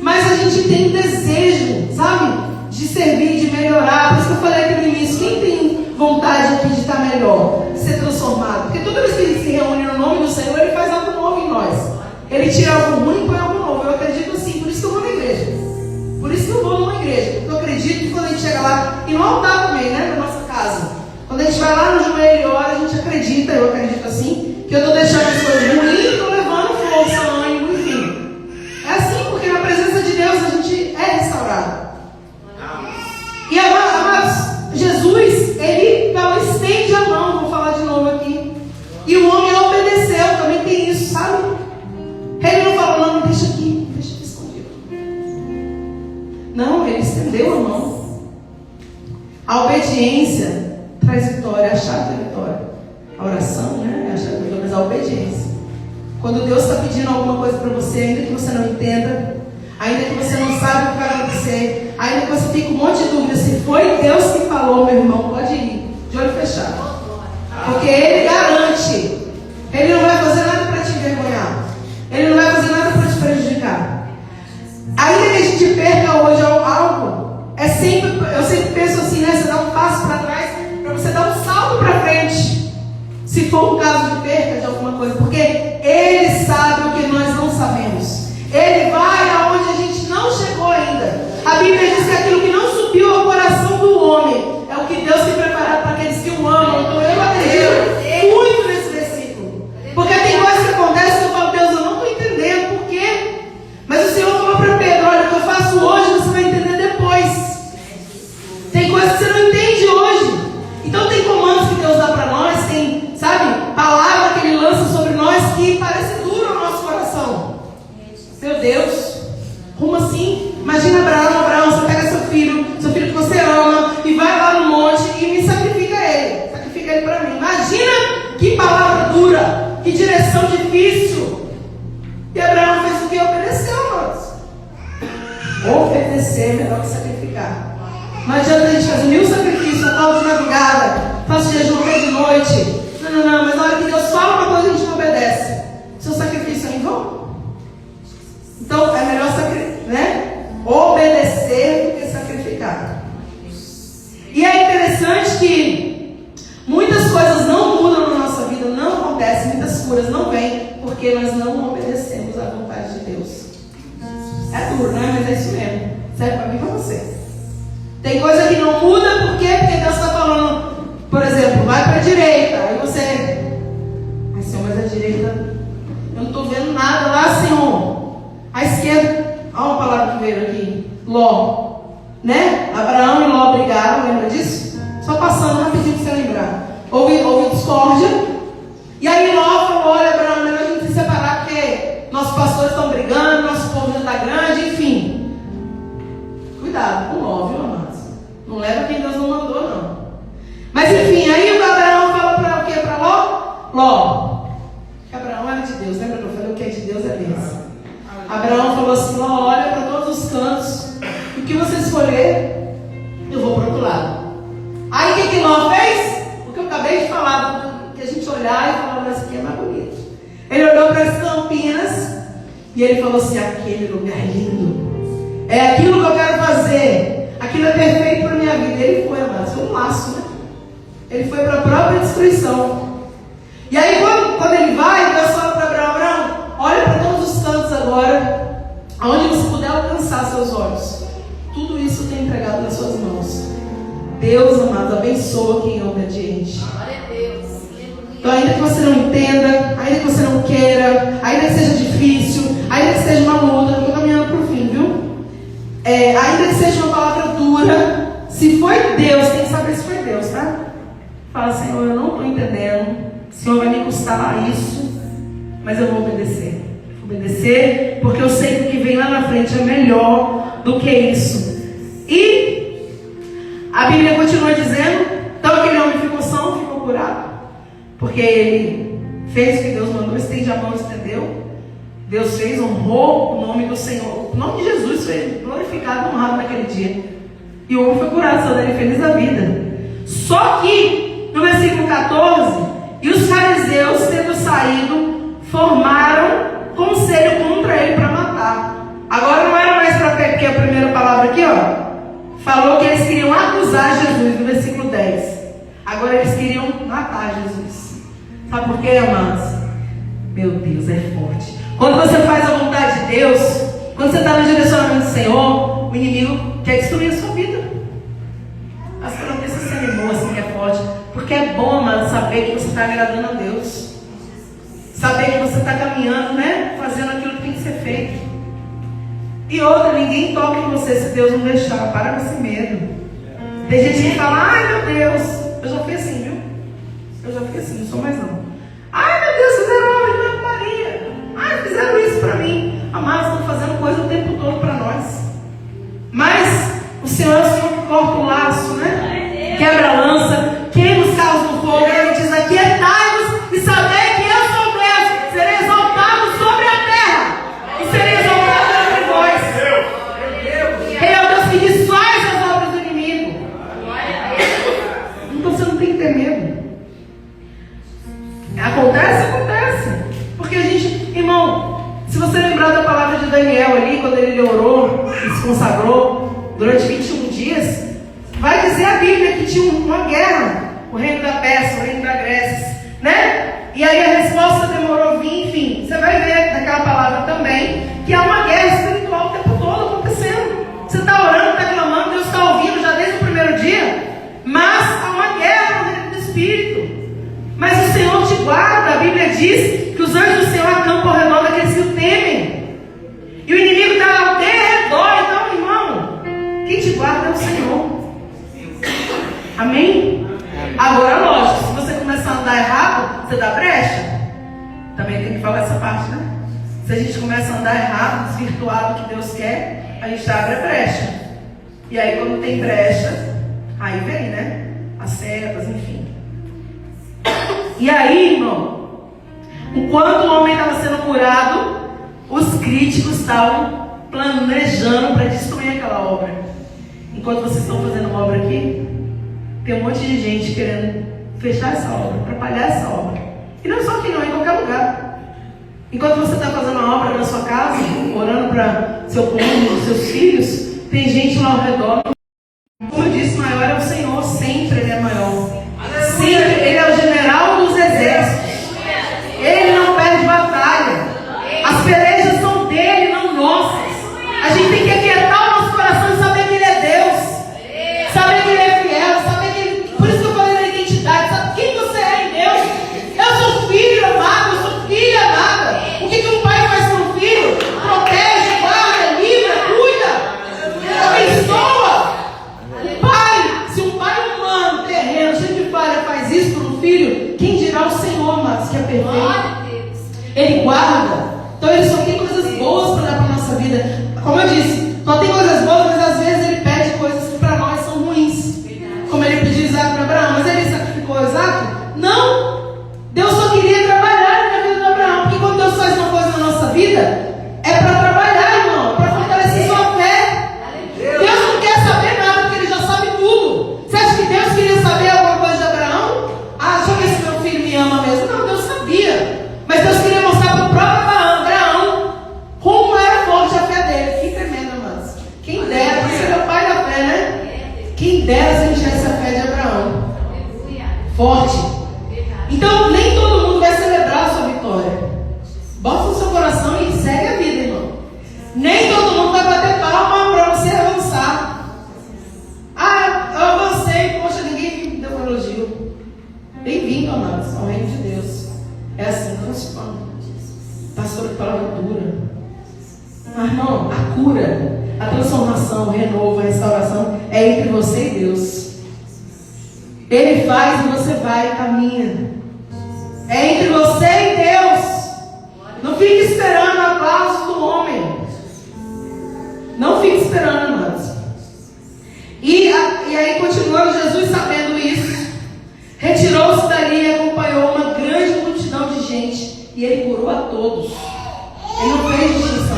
Mas a gente tem um desejo, sabe? De servir, de melhorar. Por isso que eu falei aqui no início, quem tem vontade aqui de estar melhor, de ser transformado? Porque toda vez que ele se reúne no nome do Senhor, ele faz algo novo em nós. Ele tira algo ruim e põe algo novo. Eu acredito assim, por isso que eu vou na igreja. Por isso que eu vou numa igreja. Porque eu acredito que quando a gente chega lá, e no altar também, né, na nossa casa, quando a gente vai lá no joelho e ora, a gente acredita, eu acredito assim, que eu estou deixando as coisas ruins e estou levando força, ânimo, enfim. É assim, porque na presença de Deus a gente é restaurado. E amados, Jesus, ele estende a mão, vou falar de novo aqui. E o homem obedeceu, também tem isso, sabe? Ele não falou, não, deixa aqui escondido. Não, ele estendeu a mão. A obediência traz vitória, a chave da vitória. A oração, né? É a chave da vitória, mas a obediência. Quando Deus está pedindo alguma coisa para você, ainda que você não entenda, ainda que você não saiba o que vai acontecer, ainda que você fique com um monte de dúvida, se foi Deus que falou, meu irmão, pode ir, de olho fechado. Porque Ele garante. Ele não vai fazer nada para te envergonhar. Ele não vai fazer nada para te prejudicar. Ainda que a gente perca hoje algo, eu sempre penso assim, né? Você dá um passo para trás, para você dar um salto para frente. Se for um caso de perca de alguma coisa. Porque Ele sabe o que nós não sabemos. Ele vai aonde a gente não chegou ainda. A Bíblia diz que aquilo que não subiu ao coração do homem é o que Deus tem preparado para aqueles que o amam. Então eu acredito muito nesse versículo. Porque tem coisas que acontecem que eu falo, Deus, eu não estou entendendo por quê. Mas o Senhor falou para Pedro, olha, o que eu faço hoje você vai entender depois. Tem coisas que você não entende hoje. Então tem comandos que Deus dá para nós, tem, sabe, palavra que Ele lança sobre nós que parece duro ao nosso coração. Meu Deus, como assim? Imagina Abraão, você pega seu filho que você ama, e vai lá no monte e me sacrifica ele para mim. Imagina que palavra dura, que direção difícil. E Abraão fez o que? Obedeceu, irmãos. Obedecer é melhor que sacrificar. Não adianta a gente fazer 1000 sacrifícios, acordo de madrugada, faço jejum de noite. Não, mas na hora que Deus fala uma coisa, a gente não obedece. Seu sacrifício é em vão. Então é melhor obedecer do que sacrificar. E é interessante que muitas coisas não mudam na nossa vida, não acontecem, muitas curas não vêm, porque nós não obedecemos à vontade de Deus. É duro, né? Mas é isso mesmo. Serve para mim e para você. Tem coisa que não muda, por quê? Porque Deus está falando, por exemplo, vai para a direita. Aí você, ai Senhor, mas a direita, eu não estou vendo nada lá, Senhor. A esquerda, olha uma palavra que veio aqui, Ló, né? Abraão e Ló brigaram, lembra disso? Só passando rapidinho para você lembrar. Houve discórdia. E aí Ló falou, olha Abraão, melhor a gente se separar, porque nossos pastores estão brigando, nosso povo já está grande, enfim. Cuidado com Ló, viu, amados? Não leva quem Deus não mandou, não. Mas enfim, aí o Abraão fala para o que? Para Ló? Ló. Que Abraão era de Deus, lembra que eu falei o que é de Deus é bênção. Abraão falou assim, Ló, olha para todos os cantos, o que você escolher, eu vou para o outro lado. Aí o que Ló fez? O que eu acabei de falar, que a gente olhar e falar, mas isso aqui é mais bonito. Ele olhou para as Campinas e ele falou assim, aquele lugar é lindo. É aquilo que eu quero fazer. Aquilo é perfeito para a minha vida. Ele foi, amado, foi um laço, né? Ele foi para a própria destruição. E aí quando ele vai, Deus fala para Abraão, olha para todos os cantos agora, aonde você puder alcançar seus olhos. Tudo isso eu tenho entregado nas suas mãos. Deus, amado, abençoa quem é obediente. Então, ainda que você não entenda, ainda que você não queira, ainda que seja difícil, ainda que seja uma luta, eu estou caminhando para o fim, viu? Ainda que seja uma palavra dura, se foi Deus, tem que saber se foi Deus, tá? Fala, Senhor, eu não estou entendendo, o Senhor vai me custar isso, mas eu vou obedecer. Obedecer, porque eu sei que o que vem lá na frente é melhor do que isso. E a Bíblia continua dizendo, então aquele homem ficou são, ficou curado, porque ele fez o que Deus mandou, estende a mão, estendeu. Deus fez, honrou o nome do Senhor. O nome de Jesus foi glorificado, honrado naquele dia. E o homem foi curado, só dele feliz da vida. Só que, no versículo 14, e os fariseus, tendo saído, formaram conselho contra ele para matar. Agora não era mais para porque a primeira palavra aqui, ó, falou que eles queriam acusar Jesus, no versículo 10. Agora eles queriam matar Jesus. Sabe por quê, amados? Meu Deus, é forte. Quando você faz a vontade de Deus, quando você está no direcionamento do Senhor, o inimigo quer destruir a sua vida. Pastor, não precisa se animou assim que é forte. Porque é bom, mano, saber que você está agradando a Deus. Saber que você está caminhando, né? Fazendo aquilo que tem que ser feito. E outra, ninguém toca em você se Deus não deixar. Para com esse medo. Tem gente que fala, ai meu Deus. Eu já fui assim, viu? Eu já fui assim, não sou mais não. Ai meu Deus, fizeram obra de Ave Maria. Ai, fizeram isso para mim. Amados, estão fazendo coisa o tempo todo para nós. Mas o Senhor é o Senhor que corta o laço, né? Quebra a lança, queima os carros no fogo. Ele diz aqui, aquietai-vos e saber que eu sou Deus. Serei exaltado sobre a terra e serei exaltado entre vós. Ele é o Deus que desfaz as obras do inimigo. Então você não tem que ter medo. Acontece. Porque a gente, irmão, se você lembrar da palavra de Daniel ali, quando ele orou e se consagrou durante 21 dias, vai dizer a Bíblia que tinha uma guerra, o reino da Pérsia, o reino da Grécia, né? E aí a resposta demorou a vir, enfim. Você vai ver naquela palavra também que há uma guerra espiritual o tempo todo acontecendo. Você está orando, está clamando, Deus está ouvindo já desde o primeiro dia, mas há uma guerra no reino do Espírito. Mas o Senhor te guarda. A Bíblia diz que os anjos do Senhor acampam ao redor daqueles que o temem. E o inimigo está ao derredor. Então, irmão, quem te guarda é o Senhor. Amém? Agora, lógico, se você começar a andar errado, você dá brecha. Também tem que falar essa parte, né? Se a gente começa a andar errado, desvirtuado do que Deus quer, a gente abre a brecha. E aí, quando tem brecha, aí vem, né? As setas, enfim. E aí, irmão, enquanto o homem estava sendo curado, os críticos estavam planejando para destruir aquela obra. Enquanto vocês estão fazendo uma obra aqui, tem um monte de gente querendo fechar essa obra, atrapalhar essa obra. E não só aqui não, em qualquer lugar. Enquanto você está fazendo uma obra na sua casa, orando para seu cônjuge, seus filhos, tem gente lá ao redor. Como eu disse, maior é o Senhor, sempre Ele é maior. Sempre Ele é o general dos exércitos. Ele não perde batalha. As pelejas são dele, não nossas. A gente tem que aquietar o nosso coração e saber que Ele é Deus. Saber que Ele é fiel. Saber que Ele... Por isso que eu falei da identidade. Sabe quem você é em Deus? Eu sou filho amado, eu sou filha amada. O que um pai faz com um filho? Protege, guarda, livra, cuida, abençoa. Se um pai humano, terreno, cheio de falha, faz isso para um filho, quem dirá o Senhor, mas que é perfeito? Ele guarda. Então Ele só tem coisas boas para dar para a nossa vida. Como eu disse, só tem coisas boas, mas às vezes Ele pede coisas que para nós são ruins. Como Ele pediu Isaac para Abraão. Mas Ele sacrificou Isaac? Não. Deus só queria trabalhar na vida de Abraão. Porque quando Deus faz uma coisa na nossa vida, é para trabalhar, irmão, para fortalecer sua fé. Deus não quer saber nada, porque Ele já sabe tudo. Você acha que Deus queria saber alguma coisa de Abraão? Ah, deixa eu ver se meu filho me ama mesmo. Não, Deus sabia. Mas Deus queria mostrar para o próprio Abraão como era forte a fé dele. Que tremendo, mas quem dera, você é o pai da fé, né? Quem dera se a gente tivesse a fé de Abraão. Forte. Então, nem todo mundo vai celebrar a sua vitória. Bota no seu coração e segue a vida, irmão. Nem todo mundo vai bater palma para você avançar. Ah, eu avancei, poxa, ninguém me deu um elogio. Bem-vindo, amados, ao reino de Deus. É assim que funciona. Pastor, que palavra dura. Mas, irmão, a cura, a transformação, o renovo, a restauração é entre você e Deus. Ele faz e você vai e caminha. É entre você e Deus. Não fique esperando o aplauso do homem. Não fique esperando, amados. E aí, continuando, Jesus, sabendo isso, retirou-se dali e acompanhou uma grande multidão de gente. E Ele curou a todos. Ele não fez distinção.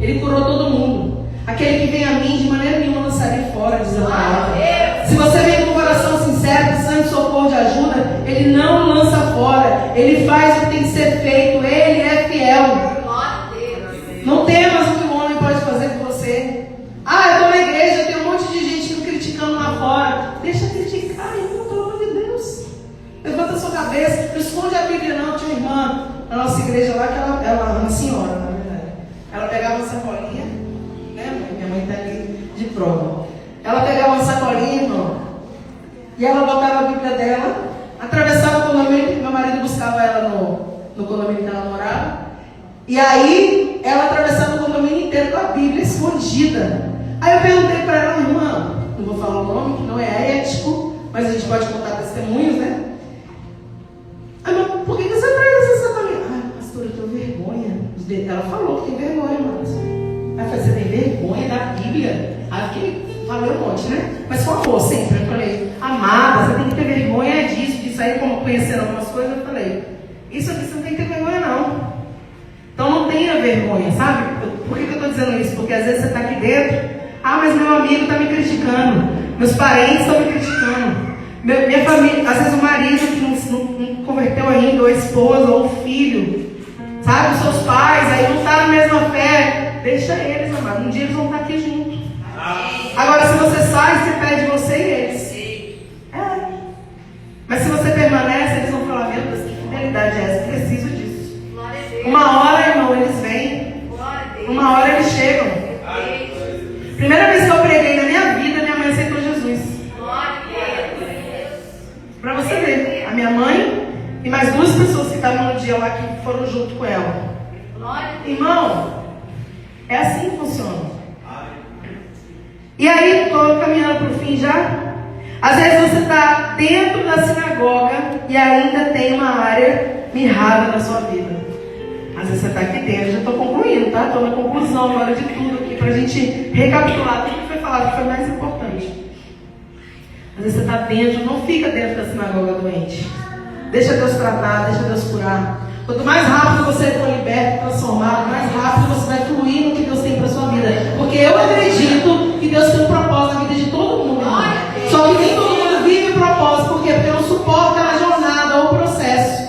Ele curou todo mundo. Aquele que vem a mim, de maneira nenhuma lançarei fora, diz a palavra. Se você vem com o coração sincero, precisando de socorro, de ajuda, Ele não lança fora. Ele faz o que tem que ser feito. Ele é fiel. Não temas o que o homem pode fazer com você. Ah, eu estou na igreja, tem um monte de gente me criticando lá fora. Deixa criticar, irmão, pelo amor de Deus. Levanta a sua cabeça. Não esconde a Bíblia, não. Tinha uma irmã na nossa igreja lá, que ela uma senhora, na verdade. Ela pegava uma sacolinha, né? Minha mãe está ali de prova. Ela pegava uma sacolinha, irmão, e ela botava a Bíblia dela, atravessava o condomínio, meu marido buscava ela no condomínio que ela morava. E aí, ela atravessava o condomínio inteiro com a Bíblia escondida. Aí eu perguntei para ela, irmã, não vou falar o nome, que não é ético, mas a gente pode contar testemunhos, né? Aí, mas por que você traz essa sacolinha? Ah, pastora, eu tenho vergonha. Ela falou que tem vergonha, mas. Aí eu falei, você tem vergonha da Bíblia? Aí eu fiquei, falei um monte, né? Mas com amor sempre. Eu falei, amada, você tem que ter vergonha disso aí, como conhecendo algumas coisas, eu falei, isso aqui você não tem que ter vergonha, não. Então não tenha vergonha, sabe? Por que eu estou dizendo isso? Porque às vezes você está aqui dentro, ah, mas meu amigo está me criticando, meus parentes estão me criticando, minha família, às vezes o marido que não converteu ainda, ou a esposa, ou o filho, sabe? Os seus pais, aí não está na mesma fé, deixa eles, amado, um dia eles vão estar aqui juntos. Agora se você sai, você perde você e eles. É. Mas se você permanece, eles vão falar, meu Deus, que fidelidade é essa? Preciso disso. Uma hora, irmão, eles vêm. Uma hora eles chegam. Primeira vez que eu preguei na minha vida, minha mãe aceitou Jesus. Pra você ver, a minha mãe e mais duas pessoas que estavam no dia lá que foram junto com ela. Irmão, é assim que funciona. E aí, estou caminhando para o fim já. Às vezes você está dentro da sinagoga e ainda tem uma área mirrada na sua vida. Às vezes você está aqui dentro, já estou concluindo, tá? Estou na conclusão agora de tudo aqui, para a gente recapitular tudo que foi falado, que foi mais importante. Às vezes você está dentro, não fica dentro da sinagoga doente. Deixa Deus tratar, deixa Deus curar. Quanto mais rápido você for liberto, transformado, mais rápido você vai fluir no que Deus tem para a sua vida. Porque eu acredito que Deus tem um propósito na vida de todo mundo. Só que nem todo mundo vive o propósito. Por quê? Porque não suporta a jornada ou o processo.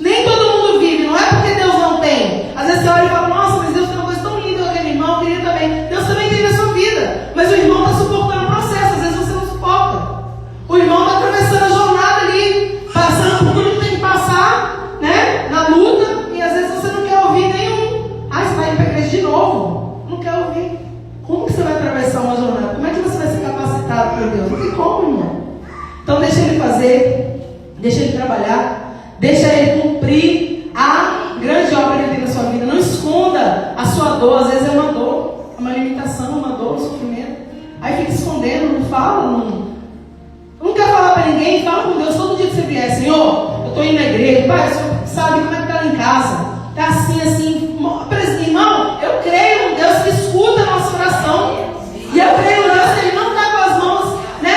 Nem todo mundo vive, não é porque Deus não tem. Às vezes você olha e fala, nossa, mas Deus tem uma coisa tão linda, eu aquele irmão, eu queria também. Deus também tem na sua vida. Mas o irmão está suportando o processo, às vezes você não suporta. O irmão está atravessando a jornada ali, passando por tudo que tem que passar, né? Na luta, e às vezes você não quer ouvir nenhum. Ah, você vai ir para a igreja de novo. Não quer ouvir. Como que você vai atravessar uma jornada? Como é que você vai ser capacitado por Deus? Não tem como, irmão. Então deixa Ele fazer, deixa Ele trabalhar, deixa Ele cumprir a grande obra que Ele tem na sua vida. Não esconda a sua dor. Às vezes é uma dor, uma limitação, uma dor, um sofrimento. Aí fica escondendo, não fala, não quer falar para ninguém. Fala com Deus todo dia que você vier. Senhor, eu estou indo na igreja. Pai, o Senhor sabe como é que está lá em casa. Está assim. Irmão, eu creio em Deus que escuta a nossa oração. E eu creio em Deus que Ele não está com as mãos, né?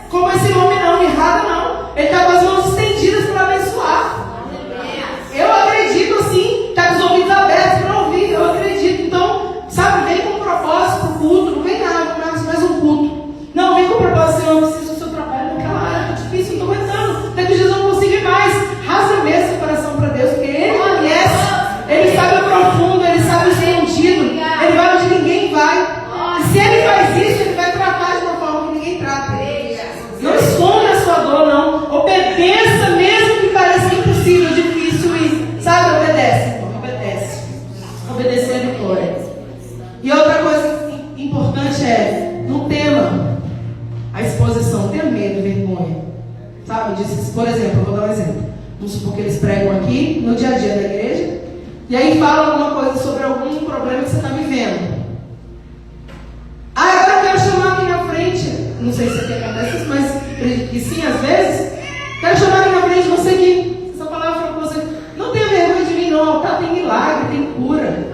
Como esse homem não, mirrada não. Ele está com as mãos estendidas para abençoar. Eu acredito assim, está com os ouvidos abertos para ouvir. Eu acredito. Então, sabe, vem com um propósito para o culto. Não vem nada, mais um culto. Não, vem com o propósito, Senhor, eu preciso do seu trabalho naquela área. Está difícil, não estou aguentando. Até que Jesus não consiga ir mais. Rasga mesmo seu coração para Deus, porque Ele conhece. Ele sabe o profundo, Ele sabe o escondido. Ele vai onde ninguém vai. E se Ele faz isso, Ele vai tratar de uma forma que ninguém trata. Não esconda a sua dor, não. Obedeça, mesmo que pareça impossível, difícil e, sabe, obedece. Obedece. Obedecer é vitória. E outra coisa importante é, não tema a exposição, tenha medo, vergonha. Sabe, por exemplo, eu vou dar um exemplo. Vamos supor que eles pregam aqui, no dia a dia da igreja, e aí fala alguma coisa sobre algum problema que você está vivendo. Ah, agora eu quero chamar aqui na frente. Não sei se aqui acontece isso, mas acredito que sim, às vezes. Quero chamar aqui na frente você que essa palavra fala com você. Não tenha vergonha de mim, não. O altar tem milagre, tem cura.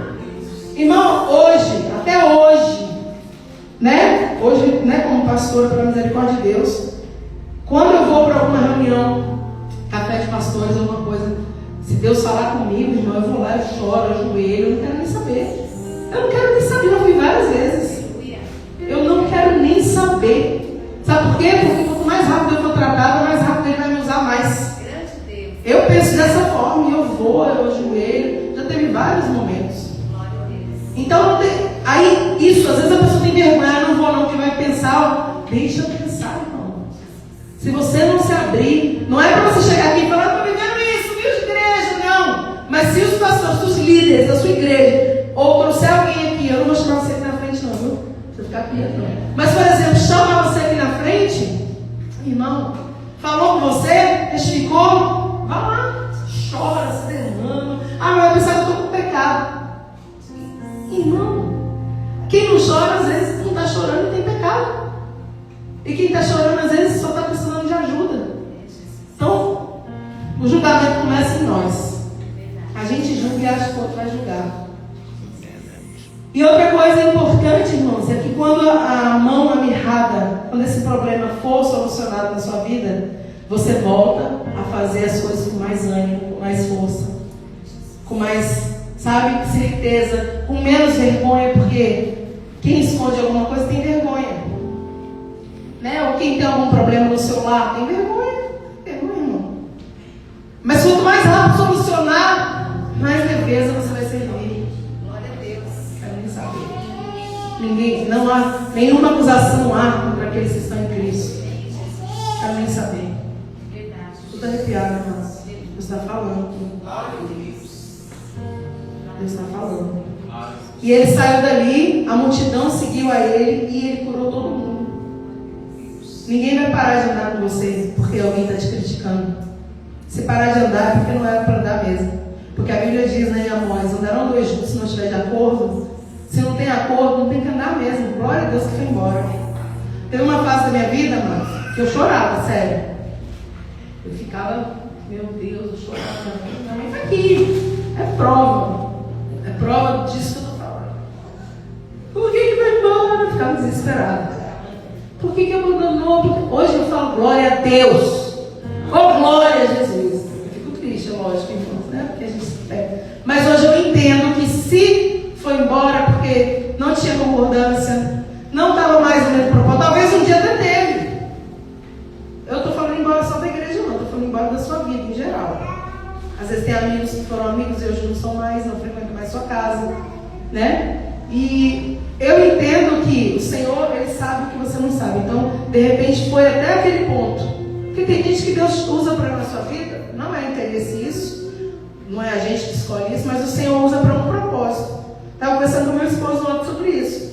Irmão, hoje, até hoje, né? Hoje, né, como pastor pela misericórdia de Deus, quando eu vou para alguma reunião, café de pastores, alguma coisa, Se Deus falar comigo, irmão, eu vou lá, eu choro, eu ajoelho, eu não quero nem saber. Eu não quero nem saber, eu ouvi várias vezes. Eu não quero nem saber. Sabe por quê? Porque quanto mais rápido eu for tratado, mais rápido ele vai me usar mais. Eu penso dessa forma, e eu vou, eu ajoelho. Já teve vários momentos. Então, aí, isso, às vezes a pessoa tem vergonha, não vou não, que vai pensar, ó, deixa eu pensar, irmão. Se você não se abrir, não é para você chegar aqui e falar, estou vivendo isso, viu de igreja, não. Mas se os pastores, os líderes da sua igreja, ou trouxer alguém aqui, eu não vou chamar você aqui na frente não, viu? Você ficar quieto não. Mas, por exemplo, chama você aqui na frente, irmão, falou com você, testificou, vá lá, chora, se derrama. Ah, mas eu pensava que eu estou com pecado. Irmão, quem não chora, às vezes não está chorando e tem pecado. E quem está chorando, às vezes, só está precisando de ajuda. Então, o julgamento começa em nós. A gente julga e acha que o outro vai julgar. E outra coisa importante, irmãos, é que quando a mão amirrada, quando esse problema for solucionado na sua vida, você volta a fazer as coisas com mais ânimo, com mais força, com mais, sabe, certeza, com menos vergonha, porque quem esconde alguma coisa tem vergonha, né? Ou quem tem algum problema no seu lar tem vergonha, irmão. Mas quanto mais rápido solucionar, mais leveza você vai servir. Ninguém, não há nenhuma acusação contra aqueles que estão em Cristo. Quero nem saber. Tudo arrepiado, irmãos. Deus está falando. Deus está falando. E ele saiu dali, a multidão seguiu a ele e ele curou todo mundo. Ninguém vai parar de andar com você porque alguém está te criticando. Se parar de andar, é porque não era para andar mesmo. Porque a Bíblia diz, né, em Amós, andarão dois juntos se não estiver de acordo. Se não tem acordo, não tem que andar mesmo. Glória a Deus que foi embora. Teve uma fase da minha vida, mano, que eu chorava, sério. Eu ficava, meu Deus, eu chorava. Minha mãe está aqui. É prova. É prova disso que eu estou falando. Por que vai embora? Eu ficava desesperada. Por que abandonou? Porque hoje eu falo glória a Deus. Oh, glória a Jesus. Eu fico triste, lógico, irmãos, né? Porque a gente pega. Mas hoje eu entendo que se foi embora porque não tinha concordância, não estava mais no mesmo propósito, talvez um dia até teve. Eu estou falando embora só da igreja, não, estou falando embora da sua vida em geral. Às vezes tem amigos que foram amigos e hoje não são mais, não frequentam mais sua casa, né? E eu entendo que o Senhor, Ele sabe o que você não sabe. Então, de repente, foi até aquele ponto. Porque tem gente que Deus usa para na sua vida, não é interesse isso, não é a gente que escolhe isso, mas o Senhor usa para um propósito. Estava conversando com meu esposo ontem sobre isso.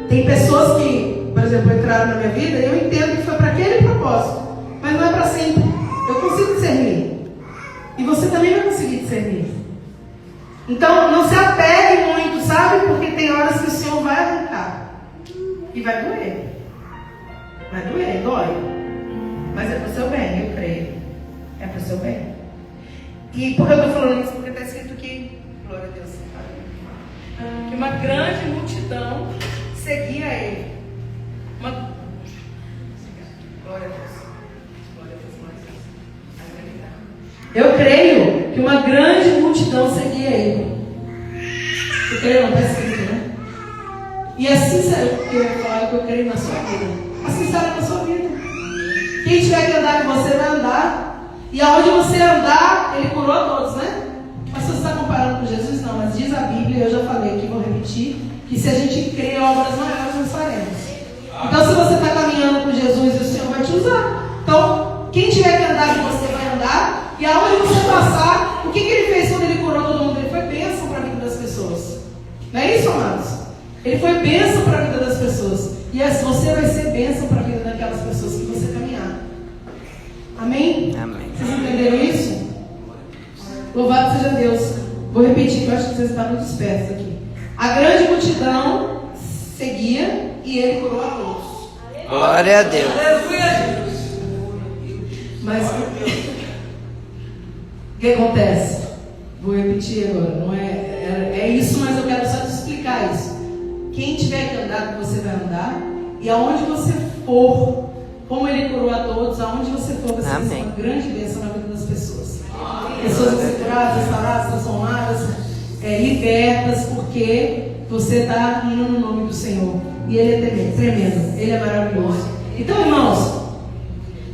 Tem pessoas que, por exemplo, entraram na minha vida e eu entendo que foi para aquele propósito, mas não é para sempre. Eu consigo discernir. E você também vai conseguir discernir. Então, não se apegue muito, sabe? Porque tem horas que o Senhor vai arrancar. E vai doer. Vai doer, dói. Mas é para o seu bem, eu creio. É para o seu bem. E por que eu estou falando isso? Porque está escrito aqui, glória a Deus, que uma grande multidão seguia ele. Glória a Deus. Glória a Deus. Eu creio que uma grande multidão seguia ele. Eu creio, não está escrito, né? E assim será que eu ia falar que eu creio na sua vida. Assim será na sua vida. Quem tiver que andar com você vai andar. E aonde você andar, ele curou a todos, né? Mas você está comparando com Jesus? Não, mas diz a Bíblia, eu já falei aqui, vou repetir, que se a gente crê em obras maiores, nós faremos. Então, se você está caminhando com Jesus, o Senhor vai te usar. Então, quem tiver que andar com você vai andar. E aonde você passar, o que ele fez quando ele curou todo mundo? Ele foi bênção para a vida das pessoas. Não é isso, amados? Ele foi bênção para a vida das pessoas. E assim, você vai ser bênção para a vida daquelas pessoas que você caminhar. Amém? Amém. Vocês entenderam isso? Louvado seja Deus. Vou repetir, que eu acho que vocês estão muito espertos aqui. A grande multidão seguia e ele curou a todos. Glória a Deus. Aleluia. Mas o que acontece? Vou repetir agora. Não é isso, mas eu quero só te explicar isso. Quem tiver que andar, você vai andar. E aonde você for, como ele curou a todos, aonde você for, você vai ser uma grande bênção na vida das pessoas. Pessoas vão ser curadas, restauradas, transformadas, libertas, porque você está indo no nome do Senhor. E Ele é tremendo, Ele é maravilhoso. Então, irmãos,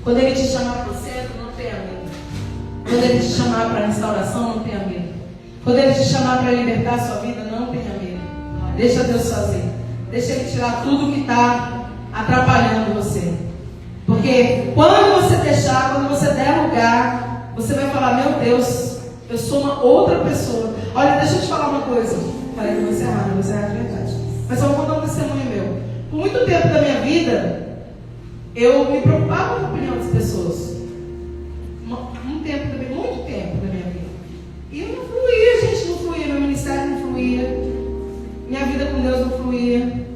quando Ele te chamar para o centro, não tenha medo. Quando Ele te chamar para a restauração, não tenha medo. Quando Ele te chamar para libertar a sua vida, não tenha medo. Deixa Deus fazer. Deixa Ele tirar tudo que está atrapalhando você. Porque quando você deixar, quando você der lugar, você vai falar: meu Deus, eu sou uma outra pessoa. Olha, deixa eu te falar uma coisa. Falei que eu vou encerrar, não vou encerrar de verdade. Mas só vou contar um testemunho meu. Por muito tempo da minha vida, eu me preocupava com a opinião das pessoas. Muito tempo da minha vida. E eu não fluía, gente, não fluía. Meu ministério não fluía. Minha vida com Deus não fluía.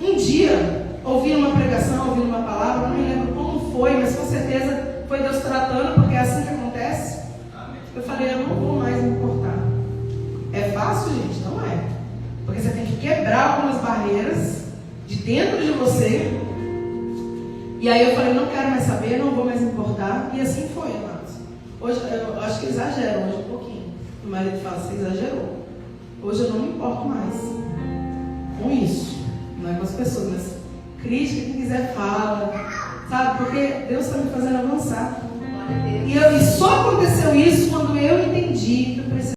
Um dia, ouvindo uma pregação, ouvindo uma palavra, não me lembro como foi, mas com certeza foi Deus tratando, porque é assim que acontece. Eu falei: eu não vou mais me importar. É fácil, gente? Não é. Porque você tem que quebrar algumas barreiras de dentro de você. E aí eu falei: não quero mais saber, não vou mais me importar. E assim foi, amados. Hoje, eu acho que eu exagero hoje um pouquinho. O marido fala: você exagerou. Hoje eu não me importo mais com isso. Não é com as pessoas, mas crítica, quem quiser fala. Sabe? Porque Deus está me fazendo avançar. E só aconteceu isso quando eu entendi que eu preciso